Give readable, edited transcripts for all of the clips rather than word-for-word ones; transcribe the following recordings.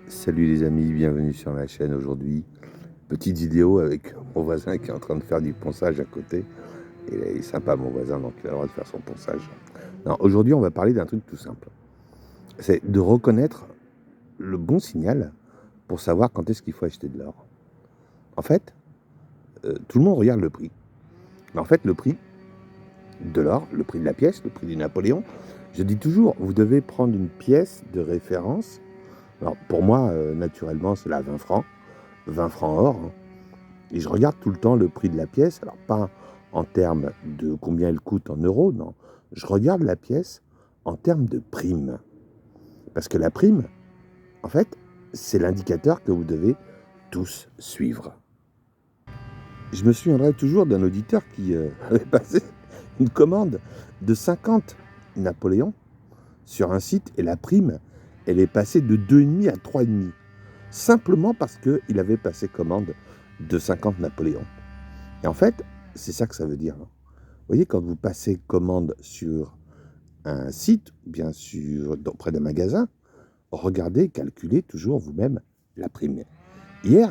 Salut les amis, bienvenue sur ma chaîne aujourd'hui. Petite vidéo avec mon voisin qui est en train de faire du ponçage à côté. Et il est sympa mon voisin, donc il a le droit de faire son ponçage. Non, aujourd'hui on va parler d'un truc tout simple. C'est de reconnaître le bon signal pour savoir quand est-ce qu'il faut acheter de l'or. En fait, tout le monde regarde le prix. Mais en fait, le prix de l'or, le prix de la pièce, le prix du Napoléon, je dis toujours, vous devez prendre une pièce de référence. Alors pour moi, naturellement, c'est la 20 francs. 20 francs or, hein. Et je regarde tout le temps le prix de la pièce, alors pas en termes de combien elle coûte en euros, non. Je regarde la pièce en termes de prime. Parce que la prime, en fait, c'est l'indicateur que vous devez tous suivre. Je me souviendrai toujours d'un auditeur qui avait passé une commande de 50 Napoléons sur un site et la prime, elle est passée de 2,5 à 3,5. Simplement parce qu'il avait passé commande de 50 Napoléons. Et en fait, c'est ça que ça veut dire. Vous voyez, quand vous passez commande sur un site, bien sûr, auprès d'un magasin, regardez, calculez toujours vous-même la prime. Hier,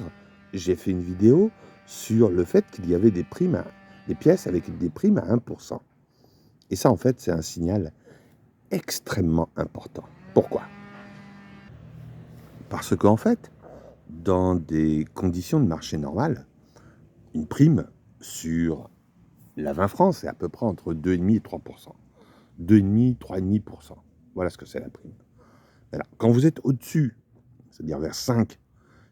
j'ai fait une vidéo sur le fait qu'il y avait des primes, des pièces avec des primes à 1%. Et ça, en fait, c'est un signal extrêmement important. Pourquoi ? Parce qu'en fait, dans des conditions de marché normal, une prime sur la 20 francs, c'est à peu près entre 2,5 et 3%. 2,5, 3,5%. Voilà ce que c'est la prime. Alors, quand vous êtes au-dessus, c'est-à-dire vers 5,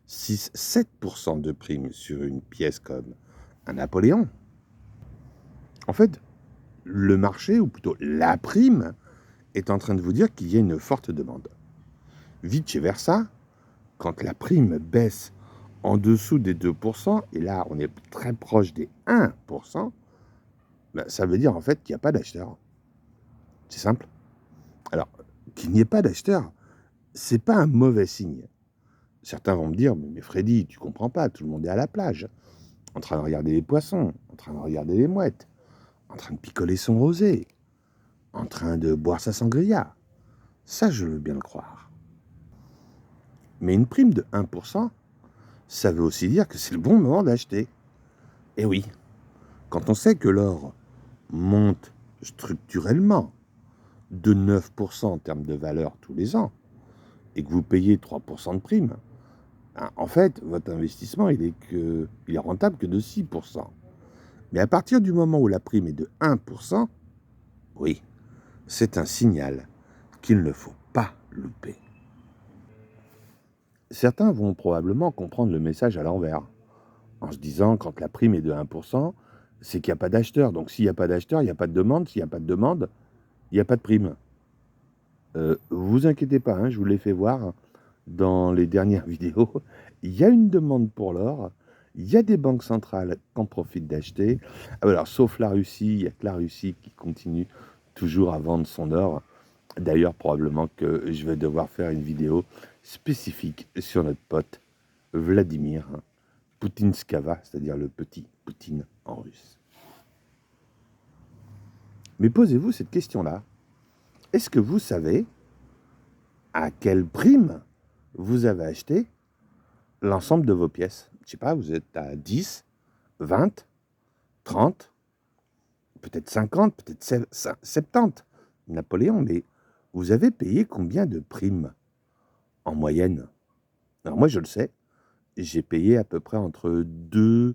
6, 7% de prime sur une pièce comme un Napoléon, en fait, le marché, ou plutôt la prime, est en train de vous dire qu'il y a une forte demande. Vice versa, quand la prime baisse en dessous des 2%, et là on est très proche des 1%, ben, ça veut dire en fait qu'il n'y a pas d'acheteur. C'est simple. Alors, qu'il n'y ait pas d'acheteur, c'est pas un mauvais signe. Certains vont me dire, mais Freddy, tu comprends pas, tout le monde est à la plage, en train de regarder les poissons, en train de regarder les mouettes, en train de picoler son rosé, en train de boire sa sangria. Ça, je veux bien le croire. Mais une prime de 1%, ça veut aussi dire que c'est le bon moment d'acheter. Et oui, quand on sait que l'or monte structurellement de 9% en termes de valeur tous les ans, et que vous payez 3% de prime, en fait, votre investissement, il est rentable que de 6%. Mais à partir du moment où la prime est de 1%, oui, c'est un signal qu'il ne faut pas louper. Certains vont probablement comprendre le message à l'envers, en se disant quand la prime est de 1%, c'est qu'il n'y a pas d'acheteur. Donc s'il n'y a pas d'acheteur, il n'y a pas de demande. S'il n'y a pas de demande, il n'y a pas de prime. Vous inquiétez pas, hein, je vous l'ai fait voir dans les dernières vidéos. Il y a une demande pour l'or. Il y a des banques centrales qui en profitent d'acheter. Alors, sauf la Russie, il n'y a que la Russie qui continue toujours à vendre son or. D'ailleurs, probablement que je vais devoir faire une vidéo spécifique sur notre pote Vladimir Poutinskava, c'est-à-dire le petit Poutine en russe. Mais posez-vous cette question-là. Est-ce que vous savez à quelle prime vous avez acheté l'ensemble de vos pièces? Je ne sais pas, vous êtes à 10, 20, 30, peut-être 50, peut-être 70 Napoléon, mais vous avez payé combien de primes en moyenne? Alors moi, je le sais, j'ai payé à peu près entre 2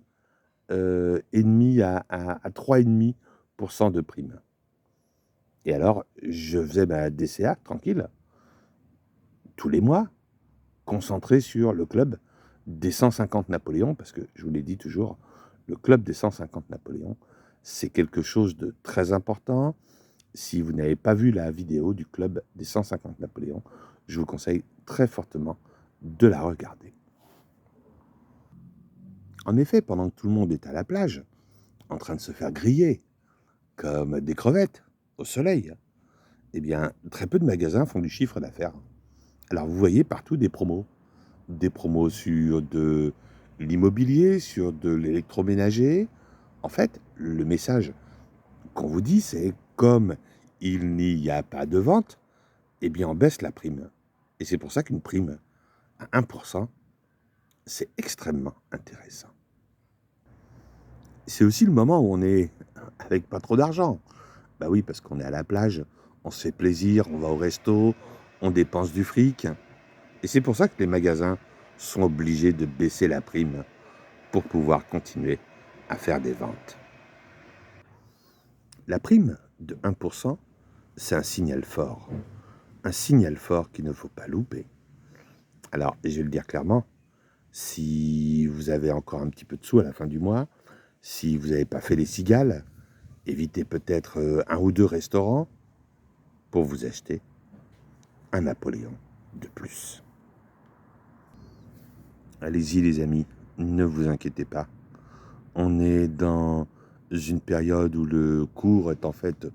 et demi à 3,5% de primes. Et alors, je faisais ma DCA tranquille, tous les mois, concentré sur le club des 150 Napoléons, parce que je vous l'ai dit toujours, le club des 150 Napoléons, c'est quelque chose de très important. Si vous n'avez pas vu la vidéo du club des 150 Napoléons, je vous conseille très fortement de la regarder. En effet, pendant que tout le monde est à la plage, en train de se faire griller, comme des crevettes, au soleil, eh bien, très peu de magasins font du chiffre d'affaires. Alors, vous voyez partout des promos sur de l'immobilier, sur de l'électroménager. En fait, le message qu'on vous dit, c'est comme il n'y a pas de vente, eh bien, on baisse la prime. Et c'est pour ça qu'une prime, à 1%, c'est extrêmement intéressant. C'est aussi le moment où on est avec pas trop d'argent. Bah oui, parce qu'on est à la plage, on se fait plaisir, on va au resto, on dépense du fric. Et c'est pour ça que les magasins sont obligés de baisser la prime pour pouvoir continuer à faire des ventes. La prime de 1%, c'est un signal fort. Un signal fort qu'il ne faut pas louper. Alors, je vais le dire clairement, si vous avez encore un petit peu de sous à la fin du mois, si vous n'avez pas fait les cigales, évitez peut-être un ou deux restaurants pour vous acheter un Napoléon de plus. Allez-y les amis, ne vous inquiétez pas. On est dans une période où le cours est en fait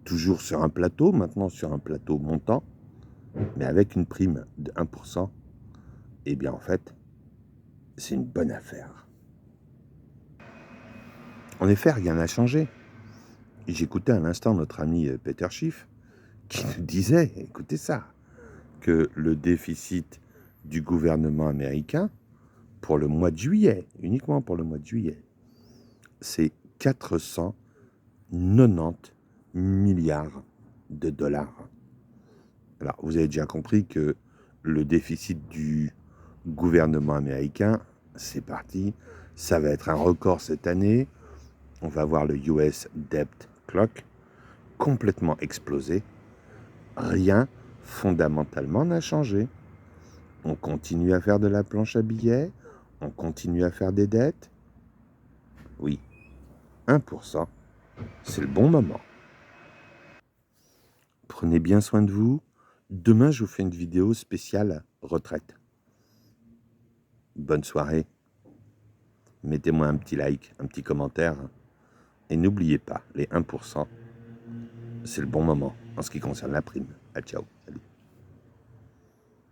toujours sur un plateau, maintenant sur un plateau montant, mais avec une prime de 1%, eh bien en fait, c'est une bonne affaire. En effet, rien n'a changé. J'écoutais à l'instant notre ami Peter Schiff qui nous disait, écoutez ça, que le déficit du gouvernement américain pour le mois de juillet, uniquement pour le mois de juillet, c'est 490 milliards de dollars. Alors, vous avez déjà compris que le déficit du gouvernement américain, c'est parti, ça va être un record cette année. On va voir le US Debt Clock complètement exploser. Rien fondamentalement n'a changé. On continue à faire de la planche à billets, on continue à faire des dettes. Oui, 1%, c'est le bon moment. Prenez bien soin de vous. Demain, je vous fais une vidéo spéciale retraite. Bonne soirée. Mettez-moi un petit like, un petit commentaire. Et n'oubliez pas, les 1%, c'est le bon moment en ce qui concerne la prime. Ah, ciao, salut.